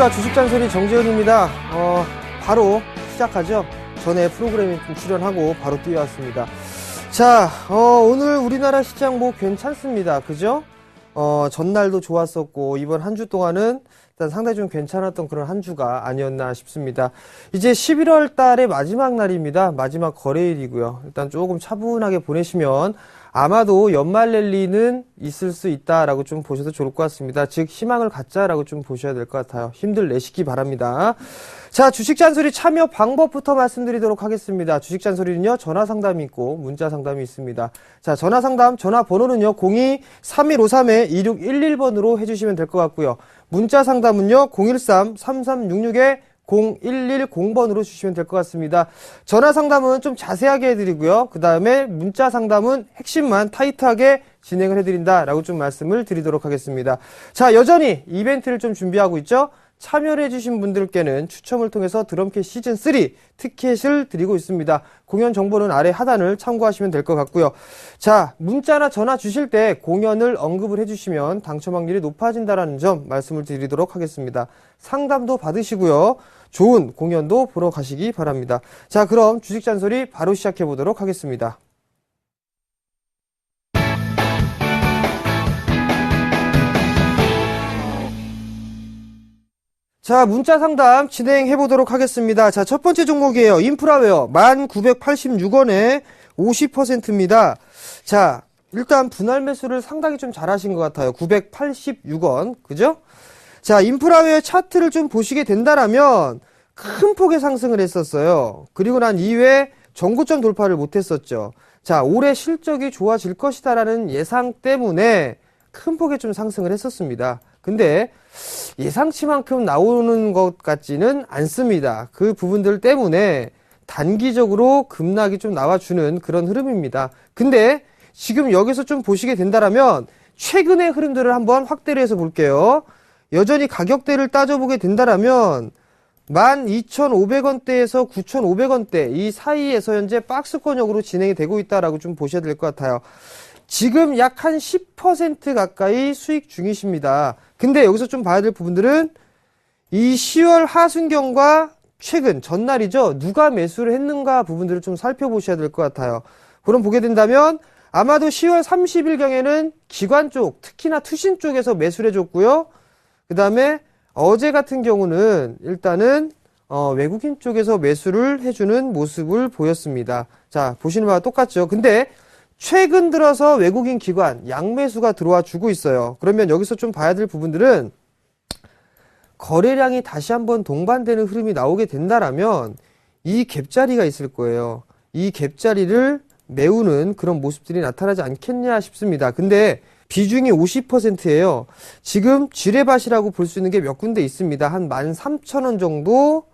안녕하십니까. 주식잔소리 정재훈입니다. 바로 시작하죠. 전에 프로그램에 좀 출연하고 바로 뛰어왔습니다. 자, 오늘 우리나라 시장 뭐 괜찮습니다. 그죠? 전날도 좋았었고, 이번 한 주 동안은 일단 상당히 좀 괜찮았던 그런 한 주가 아니었나 싶습니다. 이제 11월 달의 마지막 날입니다. 마지막 거래일이고요. 일단 조금 차분하게 보내시면 아마도 연말 랠리는 있을 수 있다라고 좀 보셔도 좋을 것 같습니다. 즉 희망을 갖자라고 좀 보셔야 될 것 같아요. 힘들 내시기 바랍니다. 자, 주식잔소리 참여 방법부터 말씀드리도록 하겠습니다. 주식잔소리는요, 전화상담이 있고 문자상담이 있습니다. 자, 전화상담 전화번호는요 02-3153-2611번으로 해주시면 될 것 같고요. 문자상담은요 013-3366-0110번으로 주시면 될 것 같습니다. 전화상담은 좀 자세하게 해드리고요. 그 다음에 문자상담은 핵심만 타이트하게 진행을 해드린다라고 좀 말씀을 드리도록 하겠습니다. 자, 여전히 이벤트를 좀 준비하고 있죠. 참여를 해주신 분들께는 추첨을 통해서 드럼캐 시즌3 티켓을 드리고 있습니다. 공연 정보는 아래 하단을 참고하시면 될 것 같고요. 자, 문자나 전화 주실 때 공연을 언급을 해주시면 당첨 확률이 높아진다는 점 말씀을 드리도록 하겠습니다. 상담도 받으시고요. 좋은 공연도 보러 가시기 바랍니다. 자, 그럼 주식잔소리 바로 시작해 보도록 하겠습니다. 자, 문자 상담 진행해 보도록 하겠습니다. 자, 첫 번째 종목이에요. 인프라웨어 1986원에 50%입니다. 자, 일단 분할 매수를 상당히 좀 잘하신 것 같아요. 986원. 그죠? 자, 인프라웨어 차트를 좀 보시게 된다라면 큰 폭의 상승을 했었어요. 그리고 난 이후에 전고점 돌파를 못했었죠. 자, 올해 실적이 좋아질 것이다라는 예상 때문에 큰 폭의 좀 상승을 했었습니다. 근데 예상치만큼 나오는 것 같지는 않습니다. 그 부분들 때문에 단기적으로 급락이 좀 나와주는 그런 흐름입니다. 근데 지금 여기서 좀 보시게 된다라면 최근의 흐름들을 한번 확대를 해서 볼게요. 여전히 가격대를 따져보게 된다라면 12,500원대에서 9,500원대 이 사이에서 현재 박스권역으로 진행이 되고 있다라고 좀 보셔야 될 것 같아요. 지금 약 한 10% 가까이 수익 중이십니다. 근데 여기서 좀 봐야 될 부분들은 이 10월 하순경과 최근 전날이죠. 누가 매수를 했는가 부분들을 좀 살펴보셔야 될 것 같아요. 그럼 보게 된다면 아마도 10월 30일경에는 기관 쪽, 특히나 투신 쪽에서 매수를 해줬고요. 그 다음에 어제 같은 경우는 일단은 외국인 쪽에서 매수를 해주는 모습을 보였습니다. 자, 보시는 바와 똑같죠. 근데 최근 들어서 외국인 기관 양매수가 들어와 주고 있어요. 그러면 여기서 좀 봐야 될 부분들은 거래량이 다시 한번 동반되는 흐름이 나오게 된다라면 이 갭자리가 있을 거예요. 이 갭자리를 메우는 그런 모습들이 나타나지 않겠냐 싶습니다. 근데 비중이 50%예요. 지금 지뢰밭이라고 볼 수 있는 게 몇 군데 있습니다. 한 13,000원 정도,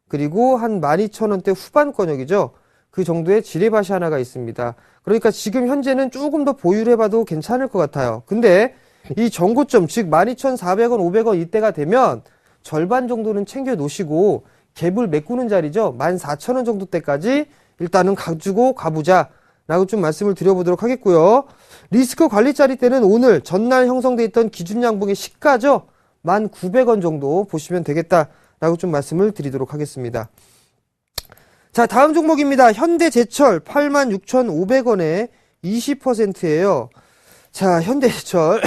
그리고 한 12,000원대 후반권역이죠. 그 정도의 지뢰밭이 하나가 있습니다. 그러니까 지금 현재는 조금 더 보유를 해봐도 괜찮을 것 같아요. 근데 이 전고점, 즉 12,400원, 500원 이때가 되면 절반 정도는 챙겨 놓으시고 갭을 메꾸는 자리죠. 14,000원 정도 때까지 일단은 가지고 가보자 라고 좀 말씀을 드려보도록 하겠고요. 리스크 관리 자리 때는 오늘 전날 형성돼 있던 기준 양봉의 시가죠. 1,900원 정도 보시면 되겠다라고 좀 말씀을 드리도록 하겠습니다. 자, 다음 종목입니다. 현대제철 86,500원에 20%예요. 자, 현대제철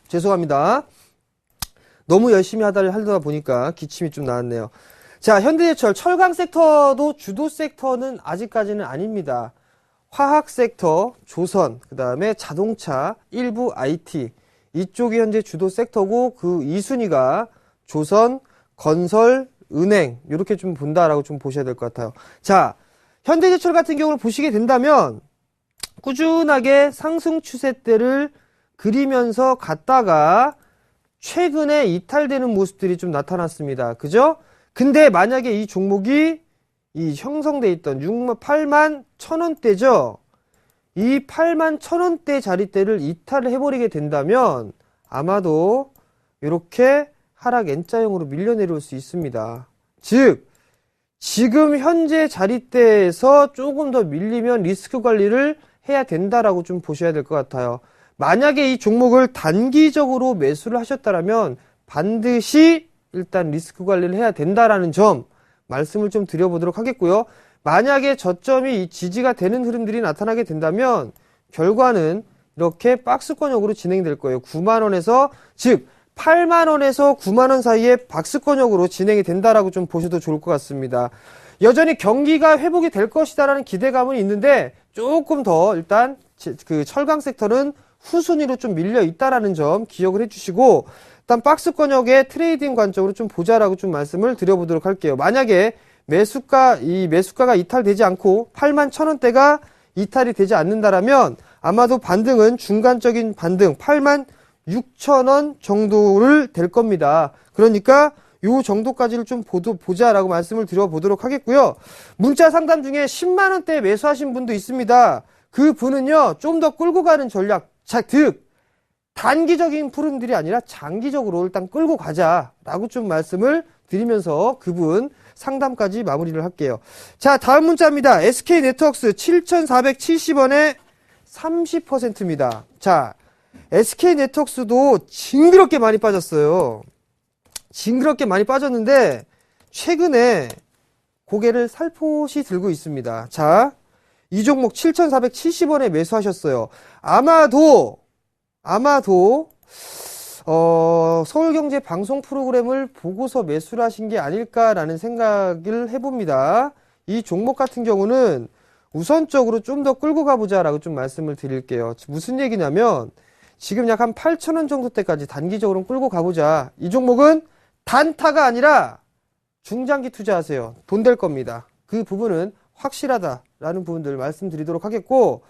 죄송합니다. 너무 열심히 하다 보니까 기침이 좀 나왔네요. 자, 현대제철 철강 섹터도 주도 섹터는 아직까지는 아닙니다. 화학 섹터, 조선, 그 다음에 자동차, 일부 IT 이쪽이 현재 주도 섹터고 그 2순위가 조선, 건설, 은행 이렇게 좀 본다라고 좀 보셔야 될 것 같아요. 자, 현대제철 같은 경우를 보시게 된다면 꾸준하게 상승 추세대를 그리면서 갔다가 최근에 이탈되는 모습들이 좀 나타났습니다. 그죠? 근데 만약에 이 종목이 이 형성돼 있던 81,000원대죠. 이 81,000원대 자리대를 이탈을 해버리게 된다면 아마도 이렇게 하락 N자형으로 밀려 내려올 수 있습니다. 즉 지금 현재 자리대에서 조금 더 밀리면 리스크 관리를 해야 된다라고 좀 보셔야 될 것 같아요. 만약에 이 종목을 단기적으로 매수를 하셨다면 반드시 일단 리스크 관리를 해야 된다라는 점 말씀을 좀 드려보도록 하겠고요. 만약에 저점이 지지가 되는 흐름들이 나타나게 된다면 결과는 이렇게 박스권역으로 진행될 거예요. 9만원에서, 즉 8만원에서 9만원 사이에 박스권역으로 진행이 된다라고 좀 보셔도 좋을 것 같습니다. 여전히 경기가 회복이 될 것이다라는 기대감은 있는데 조금 더 일단 그 철강 섹터는 후순위로 좀 밀려 있다라는 점 기억을 해주시고, 일단 박스권역의 트레이딩 관점으로 좀 보자라고 좀 말씀을 드려보도록 할게요. 만약에 매수가가 이탈되지 않고 8만 1,000원대가 이탈이 되지 않는다라면 아마도 반등은 중간적인 반등 8만 6,000원 정도를 될 겁니다. 그러니까 요 정도까지를 좀 보자라고 말씀을 드려보도록 하겠고요. 문자 상담 중에 10만원대 매수하신 분도 있습니다. 그 분은요, 좀 더 끌고 가는 전략, 즉 단기적인 흐름들이 아니라 장기적으로 일단 끌고 가자라고 좀 말씀을 드리면서 그분 상담까지 마무리를 할게요. 자, 다음 문자입니다. SK네트워크스 7,470원에 30%입니다. 자, SK네트워크스도 징그럽게 많이 빠졌어요. 징그럽게 많이 빠졌는데 최근에 고개를 살포시 들고 있습니다. 자, 이 종목 7,470원에 매수하셨어요. 아마도 서울경제 방송 프로그램을 보고서 매수를 하신 게 아닐까라는 생각을 해봅니다. 이 종목 같은 경우는 우선적으로 좀 더 끌고 가보자라고 좀 말씀을 드릴게요. 무슨 얘기냐면 지금 약 한 8,000원 정도 때까지 단기적으로 끌고 가보자. 이 종목은 단타가 아니라 중장기 투자하세요. 돈 될 겁니다. 그 부분은 확실하다라는 부분들 말씀드리도록 하겠고,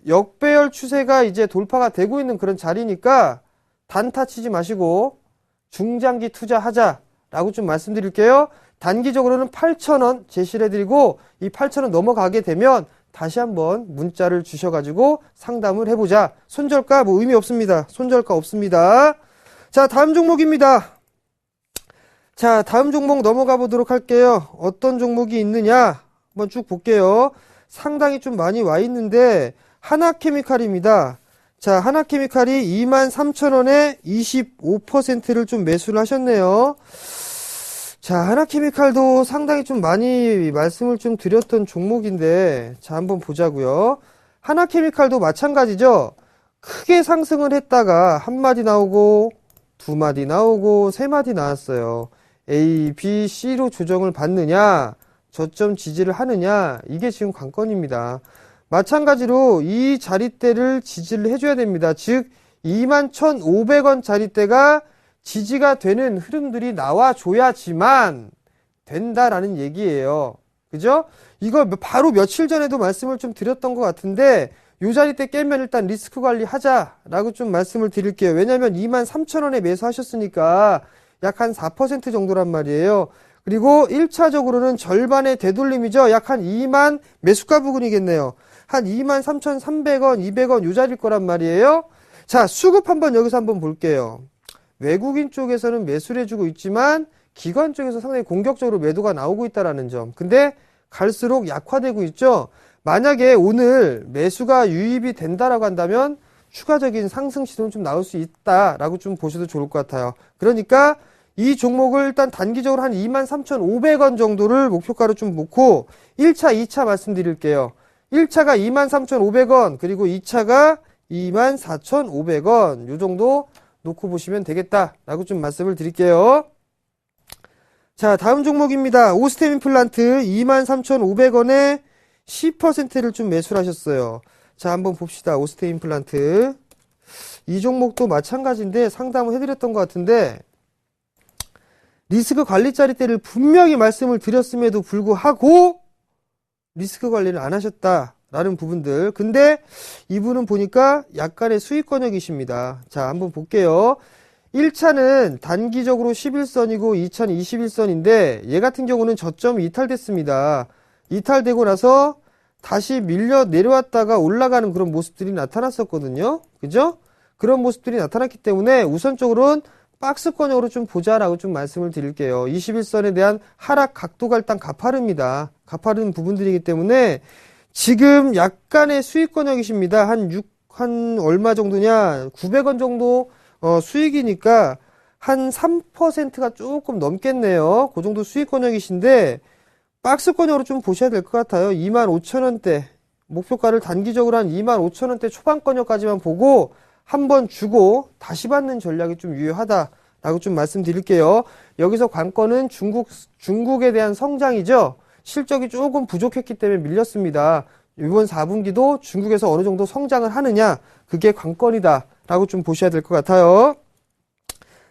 역배열 추세가 이제 돌파가 되고 있는 그런 자리니까 단타 치지 마시고 중장기 투자하자라고 좀 말씀드릴게요. 단기적으로는 8,000원 제시를 해드리고 이 8,000원 넘어가게 되면 다시 한번 문자를 주셔가지고 상담을 해보자. 손절가 뭐 의미 없습니다. 손절가 없습니다. 자, 다음 종목입니다. 자, 다음 종목 넘어가 보도록 할게요. 어떤 종목이 있느냐 한번 쭉 볼게요. 상당히 좀 많이 와 있는데 하나케미칼입니다. 자, 하나케미칼이 23,000원에 25%를 좀 매수를 하셨네요. 자, 하나케미칼도 상당히 좀 많이 말씀을 좀 드렸던 종목인데, 자, 한번 보자고요. 하나케미칼도 마찬가지죠. 크게 상승을 했다가 한 마디 나오고 두 마디 나오고 세 마디 나왔어요. A, B, C로 조정을 받느냐, 저점 지지를 하느냐, 이게 지금 관건입니다. 마찬가지로 이 자리대를 지지를 해줘야 됩니다. 즉 21,500원 자리대가 지지가 되는 흐름들이 나와줘야지만 된다라는 얘기예요. 그죠? 이거 바로 며칠 전에도 말씀을 좀 드렸던 것 같은데 요 자리대 깨면 일단 리스크 관리 하자라고 좀 말씀을 드릴게요. 왜냐면 23,000원에 매수하셨으니까 약 한 4% 정도란 말이에요. 그리고 1차적으로는 절반의 되돌림이죠. 약 한 2만 매수가 부근이겠네요. 한 23,300원, 200원 요 자리일 거란 말이에요. 자, 수급 여기서 한번 볼게요. 외국인 쪽에서는 매수를 해주고 있지만 기관 쪽에서 상당히 공격적으로 매도가 나오고 있다라는 점. 근데 갈수록 약화되고 있죠. 만약에 오늘 매수가 유입이 된다라고 한다면 추가적인 상승 시도는 좀 나올 수 있다라고 좀 보셔도 좋을 것 같아요. 그러니까 이 종목을 일단 단기적으로 한 23,500원 정도를 목표가로 좀 놓고 1차, 2차 말씀드릴게요. 1차가 23,500원, 그리고 2차가 24,500원 요 정도 놓고 보시면 되겠다라고 좀 말씀을 드릴게요. 자, 다음 종목입니다. 오스템 임플란트 23,500원에 10%를 좀 매수를 하셨어요. 자, 한번 봅시다. 오스템 임플란트. 이 종목도 마찬가지인데 상담을 해드렸던 것 같은데 리스크 관리 자리대를 분명히 말씀을 드렸음에도 불구하고 리스크 관리를 안 하셨다라는 부분들. 근데 이분은 보니까 약간의 수익권역이십니다. 자, 한번 볼게요. 1차는 단기적으로 11선이고 2차는 21선인데 얘 같은 경우는 저점이 이탈됐습니다. 이탈되고 나서 다시 밀려 내려왔다가 올라가는 그런 모습들이 나타났었거든요. 그죠? 그런 모습들이 나타났기 때문에 우선적으로는 박스권역으로 좀 보자라고 좀 말씀을 드릴게요. 21선에 대한 하락 각도가 일단 가파릅니다. 가파른 부분들이기 때문에 지금 약간의 수익권역이십니다. 한 얼마 정도냐? 900원 정도 수익이니까 한 3%가 조금 넘겠네요. 그 정도 수익 권역이신데 박스권역으로 좀 보셔야 될 것 같아요. 25,000원대 목표가를 단기적으로 한 25,000원대 초반권역까지만 보고 한번 주고 다시 받는 전략이 좀 유효하다라고 좀 말씀드릴게요. 여기서 관건은 중국에 대한 성장이죠. 실적이 조금 부족했기 때문에 밀렸습니다. 이번 4분기도 중국에서 어느 정도 성장을 하느냐, 그게 관건이다라고 좀 보셔야 될 것 같아요.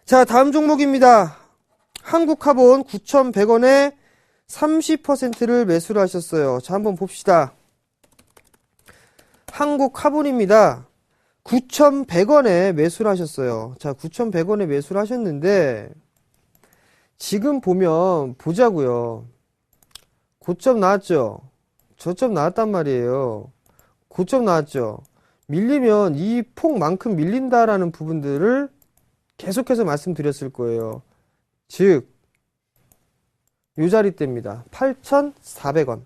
자, 다음 종목입니다. 한국카본 9,100원에 30%를 매수를 하셨어요. 자, 한번 봅시다. 한국카본입니다. 9,100원에 매수를 하셨어요. 자, 9,100원에 매수를 하셨는데 지금 보면 보자고요. 고점 나왔죠? 저점 나왔단 말이에요. 고점 나왔죠? 밀리면 이 폭만큼 밀린다라는 부분들을 계속해서 말씀드렸을 거예요. 즉, 요 자리대입니다. 8,400원.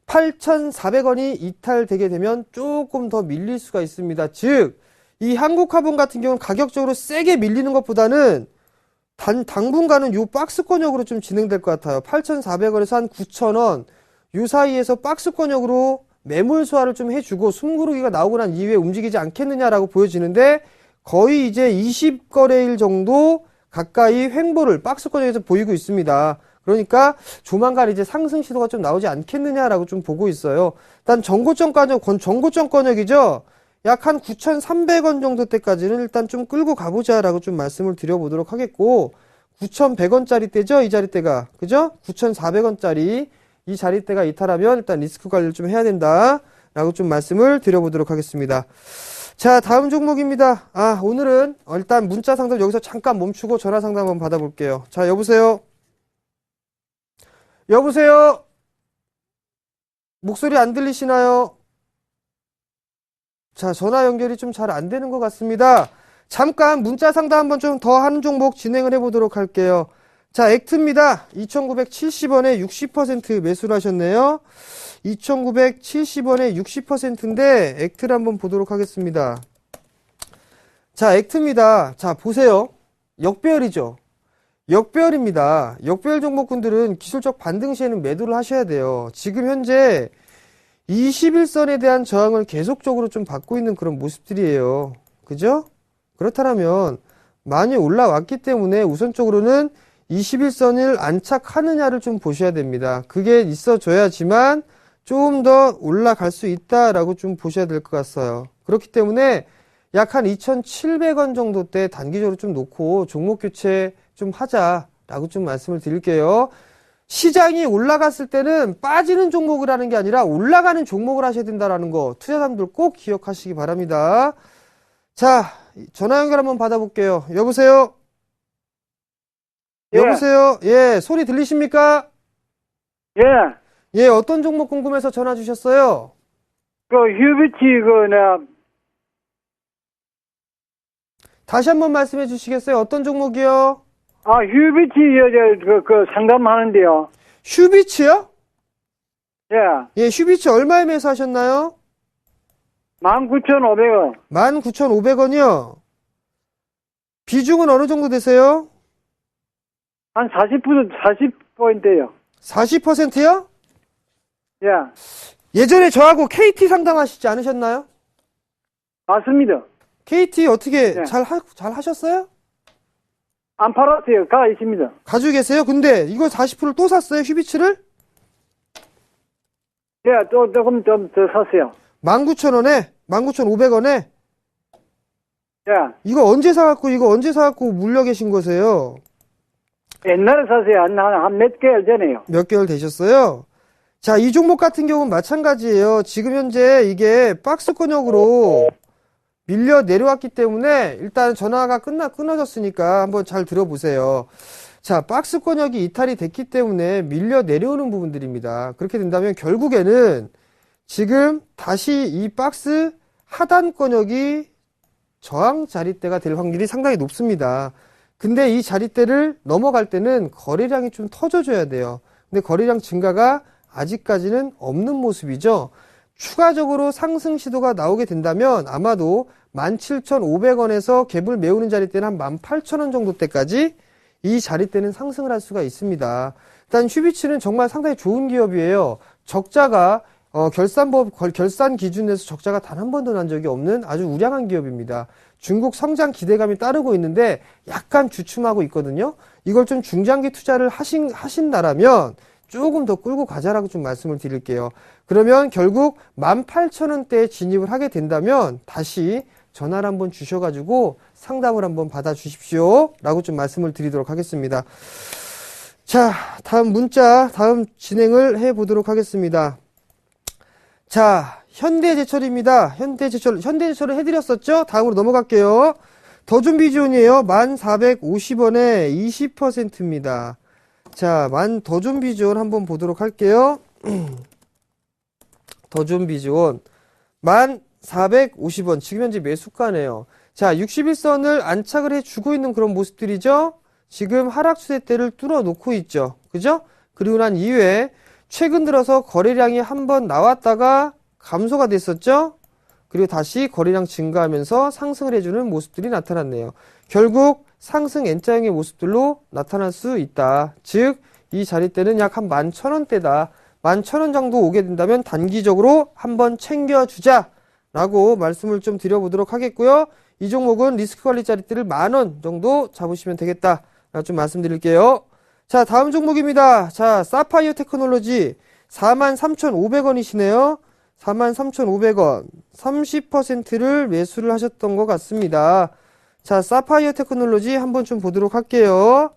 8,400원이 이탈되게 되면 조금 더 밀릴 수가 있습니다. 즉, 이 한국화본 같은 경우는 가격적으로 세게 밀리는 것보다는 당분간은 요 박스권역으로 좀 진행될 것 같아요. 8,400원에서 한 9,000원, 요 사이에서 박스권역으로 매물 소화를 좀 해주고 숨고르기가 나오고 난 이후에 움직이지 않겠느냐라고 보여지는데 거의 이제 20거래일 정도 가까이 횡보를 박스권역에서 보이고 있습니다. 그러니까 조만간 이제 상승 시도가 좀 나오지 않겠느냐라고 좀 보고 있어요. 일단 정고점 권역이죠. 약 한 9,300원 정도 때까지는 일단 좀 끌고 가보자라고 좀 말씀을 드려보도록 하겠고 9,100원짜리 때죠, 이 자리대가. 그죠? 9,400원짜리 이 자리대가 이탈하면 일단 리스크 관리를 좀 해야 된다라고 좀 말씀을 드려보도록 하겠습니다. 자, 다음 종목입니다. 오늘은 일단 문자 상담 여기서 잠깐 멈추고 전화 상담 한번 받아볼게요. 자, 여보세요? 여보세요? 목소리 안 들리시나요? 자, 전화 연결이 좀 잘 안 되는 것 같습니다. 잠깐 문자 상담 한번 좀 더 하는 종목 진행을 해보도록 할게요. 자, 액트입니다. 2,970원에 60% 매수를 하셨네요. 2,970원에 60%인데 액트를 한번 보도록 하겠습니다. 자, 액트입니다. 자, 보세요. 역배열이죠. 역배열입니다. 역배열 종목군들은 기술적 반등 시에는 매도를 하셔야 돼요. 지금 현재 21선에 대한 저항을 계속적으로 좀 받고 있는 그런 모습들이에요. 그죠? 그렇다면 많이 올라왔기 때문에 우선적으로는 21선을 안착하느냐를 좀 보셔야 됩니다. 그게 있어줘야지만 조금 더 올라갈 수 있다라고 좀 보셔야 될 것 같아요. 그렇기 때문에 약 한 2,700원 정도 때 단기적으로 좀 놓고 종목 교체 좀 하자라고 좀 말씀을 드릴게요. 시장이 올라갔을 때는 빠지는 종목을 하는 게 아니라 올라가는 종목을 하셔야 된다는 거 투자자분들 꼭 기억하시기 바랍니다. 자, 전화 연결 한번 받아볼게요. 여보세요? 예. 여보세요? 예, 소리 들리십니까? 예, 예, 어떤 종목 궁금해서 전화 주셨어요? 휴비치, 다시 한번 말씀해 주시겠어요? 어떤 종목이요? 휴비치, 상담하는데요. 슈비츠요? 예, 예, 슈비츠 얼마에 매수하셨나요? 19,500원. 19,500원이요? 비중은 어느 정도 되세요? 한 40%요. 40%요? 예, 예전에 저하고 KT 상담하시지 않으셨나요? 맞습니다. KT 어떻게 네. 잘 하셨어요? 안 팔았어요. 가 있습니다. 가지고 계세요? 근데 이거 40%를 또 샀어요? 슈비츠를? 예, 또 조금 좀 더 샀어요. 19,000원에? 19,500원에? 예, 이거 언제 사갖고 물려 계신 거세요? 옛날에 샀어요. 한 몇 개월 전에요. 몇 개월 되셨어요? 자, 이 종목 같은 경우는 마찬가지예요. 지금 현재 이게 박스권역으로 밀려 내려왔기 때문에 일단 전화가 끊어졌으니까 한번 잘 들어보세요. 자, 박스권역이 이탈이 됐기 때문에 밀려 내려오는 부분들입니다. 그렇게 된다면 결국에는 지금 다시 이 박스 하단권역이 저항 자리대가 될 확률이 상당히 높습니다. 근데 이 자리대를 넘어갈 때는 거래량이 좀 터져줘야 돼요. 근데 거래량 증가가 아직까지는 없는 모습이죠. 추가적으로 상승 시도가 나오게 된다면 아마도 17,500원에서 갭을 메우는 자리대는 한 18,000원 정도 때까지 이 자리대는 상승을 할 수가 있습니다. 일단 휴비츠는 정말 상당히 좋은 기업이에요. 적자가 결산 기준에서 적자가 단 한 번도 난 적이 없는 아주 우량한 기업입니다. 중국 성장 기대감이 따르고 있는데 약간 주춤하고 있거든요. 이걸 좀 중장기 투자를 하신다라면 조금 더 끌고 가자라고 좀 말씀을 드릴게요. 그러면 결국 18,000원대에 진입을 하게 된다면 다시 전화를 한번 주셔가지고 상담을 한번 받아주십시오 라고 좀 말씀을 드리도록 하겠습니다. 자, 다음 진행을 해보도록 하겠습니다. 자, 현대제철입니다. 현대제철을 해드렸었죠? 다음으로 넘어갈게요. 더존비존이에요. 1,450원에 20%입니다. 자, 더존비존 한번 보도록 할게요. 더존비존 1,450원. 지금 현재 매수가네요. 자, 61선을 안착을 해주고 있는 그런 모습들이죠? 지금 하락 추세대를 뚫어놓고 있죠. 그죠? 그리고 난 이후에 최근 들어서 거래량이 한번 나왔다가 감소가 됐었죠? 그리고 다시 거래량 증가하면서 상승을 해주는 모습들이 나타났네요. 결국 상승 N자형의 모습들로 나타날 수 있다. 즉, 이 자리대는 약 한 11,000원대다. 11,000원 정도 오게 된다면 단기적으로 한번 챙겨주자 라고 말씀을 좀 드려보도록 하겠고요. 이 종목은 리스크 관리 자리대를 10,000원 정도 잡으시면 되겠다. 좀 말씀드릴게요. 자, 다음 종목입니다. 자, 사파이어 테크놀로지 43,500원이시네요. 43,500원. 30%를 매수를 하셨던 것 같습니다. 자, 사파이어 테크놀로지 한번 좀 보도록 할게요.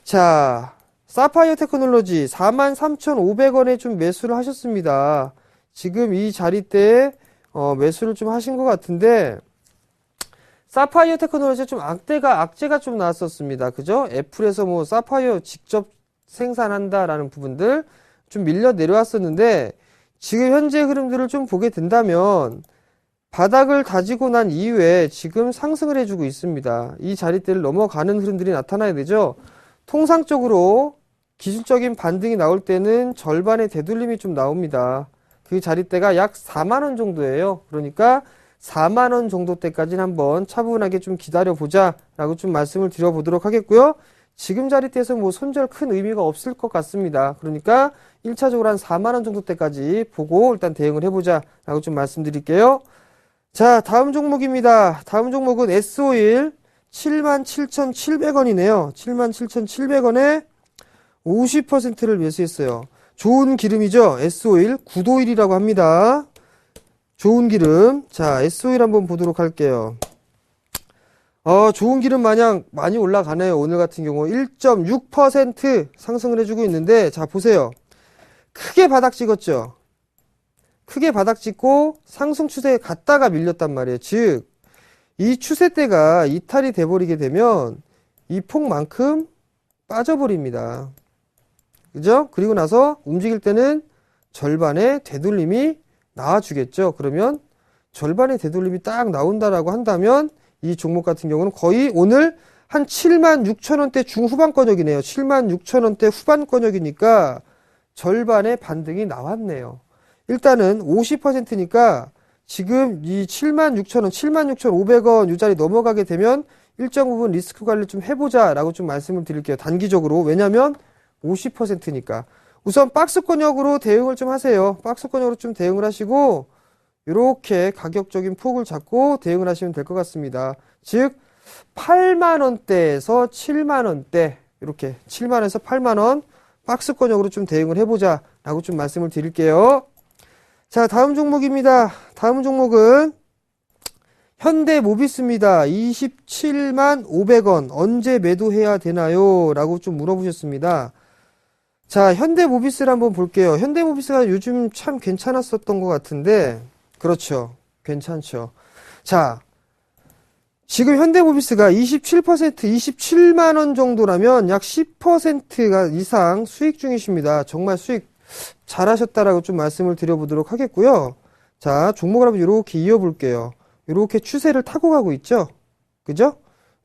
자, 사파이어 테크놀로지 43,500원에 좀 매수를 하셨습니다. 지금 이 자리대에 매수를 좀 하신 것 같은데, 사파이어 테크놀로지 좀 악재가 좀 나왔었습니다. 그죠? 애플에서 뭐 사파이어 직접 생산한다라는 부분들 좀 밀려 내려왔었는데, 지금 현재 흐름들을 좀 보게 된다면 바닥을 다지고 난 이후에 지금 상승을 해주고 있습니다. 이 자리대를 넘어가는 흐름들이 나타나야 되죠. 통상적으로 기술적인 반등이 나올 때는 절반의 되돌림이 좀 나옵니다. 그 자리대가 약 4만원 정도예요. 그러니까 4만원 정도 때까지는 한번 차분하게 좀 기다려보자 라고 좀 말씀을 드려보도록 하겠고요. 지금 자리대에서 뭐 손절 큰 의미가 없을 것 같습니다. 그러니까 1차적으로 한 4만원 정도 때까지 보고 일단 대응을 해보자 라고 좀 말씀드릴게요. 자, 다음 종목입니다. 다음 종목은 S-오일 77,700원이네요. 77,700원에 50%를 매수했어요. 좋은 기름이죠. S-오일, 굿오일이라고 합니다. 좋은 기름. 자, S-오일 한번 보도록 할게요. 좋은 기름 마냥 많이 올라가네요. 오늘 같은 경우 1.6% 상승을 해주고 있는데, 자, 보세요. 크게 바닥 찍었죠. 크게 바닥 찍고 상승 추세에 갔다가 밀렸단 말이에요. 즉, 이 추세대가 이탈이 돼버리게 되면 이 폭만큼 빠져버립니다. 그죠? 그리고 나서 움직일 때는 절반의 되돌림이 나와주겠죠. 그러면 절반의 되돌림이 딱 나온다라고 한다면 이 종목 같은 경우는 거의 오늘 한 76,000원대 중후반권역이네요. 76,000원대 후반권역이니까 절반의 반등이 나왔네요. 일단은 50%니까 지금 이 76,000원, 76,500원 이 자리 넘어가게 되면 일정 부분 리스크 관리 좀 해보자 라고 좀 말씀을 드릴게요. 단기적으로. 왜냐면 50%니까. 우선 박스권역으로 대응을 좀 하세요. 박스권역으로 좀 대응을 하시고 이렇게 가격적인 폭을 잡고 대응을 하시면 될 것 같습니다. 즉 8만원대에서 7만원대 이렇게 7만원에서 8만원 박스권역으로 좀 대응을 해보자 라고 좀 말씀을 드릴게요. 자, 다음 종목입니다. 다음 종목은 현대모비스입니다. 27만 500원 언제 매도해야 되나요? 라고 좀 물어보셨습니다. 자, 현대모비스를 한번 볼게요. 현대모비스가 요즘 참 괜찮았었던 것 같은데, 그렇죠. 괜찮죠. 자, 지금 현대모비스가 27%, 27만원 정도라면 약 10%가 이상 수익 중이십니다. 정말 수익 잘하셨다라고 좀 말씀을 드려보도록 하겠고요. 자, 종목을 한번 이렇게 이어볼게요. 이렇게 추세를 타고 가고 있죠? 그죠?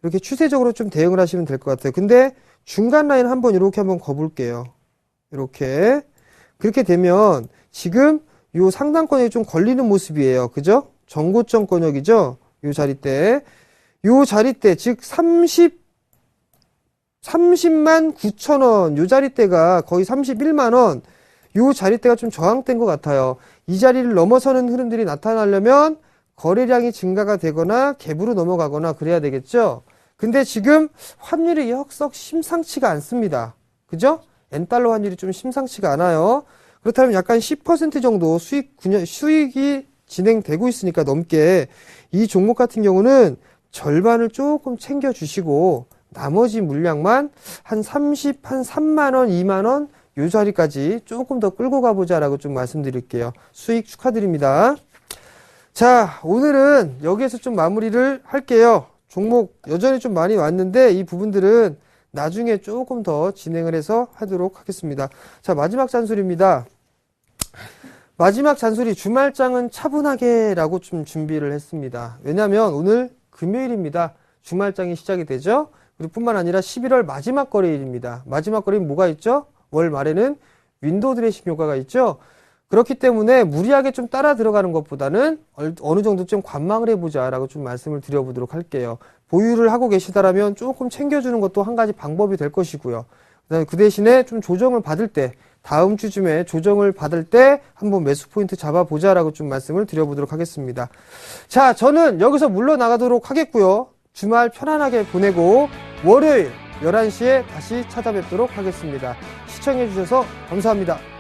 이렇게 추세적으로 좀 대응을 하시면 될 것 같아요. 근데 중간 라인 한번 이렇게 한번 거볼게요. 이렇게. 그렇게 되면 지금 요 상단권에 좀 걸리는 모습이에요. 그죠? 정고점 권역이죠? 요 자리대. 요 자리대, 즉 30만 9천 원. 요 자리대가 거의 31만 원. 요 자리대가 좀 저항된 것 같아요. 이 자리를 넘어서는 흐름들이 나타나려면 거래량이 증가가 되거나 갭으로 넘어가거나 그래야 되겠죠. 근데 지금 환율이 썩 심상치가 않습니다. 그죠? 엔달러 환율이 좀 심상치가 않아요. 그렇다면 약간 10% 정도 수익이 진행되고 있으니까 넘게 이 종목 같은 경우는 절반을 조금 챙겨주시고 나머지 물량만 한 3만 원, 2만 원 요 자리까지 조금 더 끌고 가보자라고 좀 말씀드릴게요. 수익 축하드립니다. 자, 오늘은 여기에서 좀 마무리를 할게요. 종목 여전히 좀 많이 왔는데 이 부분들은 나중에 조금 더 진행을 해서 하도록 하겠습니다. 자, 마지막 잔소리입니다. 마지막 잔소리, 주말장은 차분하게 라고 좀 준비를 했습니다. 왜냐면 오늘 금요일입니다. 주말장이 시작이 되죠. 그리고 뿐만 아니라 11월 마지막 거래일입니다. 마지막 거래일 뭐가 있죠? 월 말에는 윈도우 드레싱 효과가 있죠. 그렇기 때문에 무리하게 좀 따라 들어가는 것보다는 어느 정도 좀 관망을 해보자 라고 좀 말씀을 드려보도록 할게요. 보유를 하고 계시다라면 조금 챙겨주는 것도 한 가지 방법이 될 것이고요. 그다음에 그 대신에 좀 조정을 받을 때, 다음 주쯤에 조정을 받을 때 한번 매수 포인트 잡아보자 라고 좀 말씀을 드려보도록 하겠습니다. 자, 저는 여기서 물러나가도록 하겠고요. 주말 편안하게 보내고 월요일 11시에 다시 찾아뵙도록 하겠습니다. 시청해주셔서 감사합니다.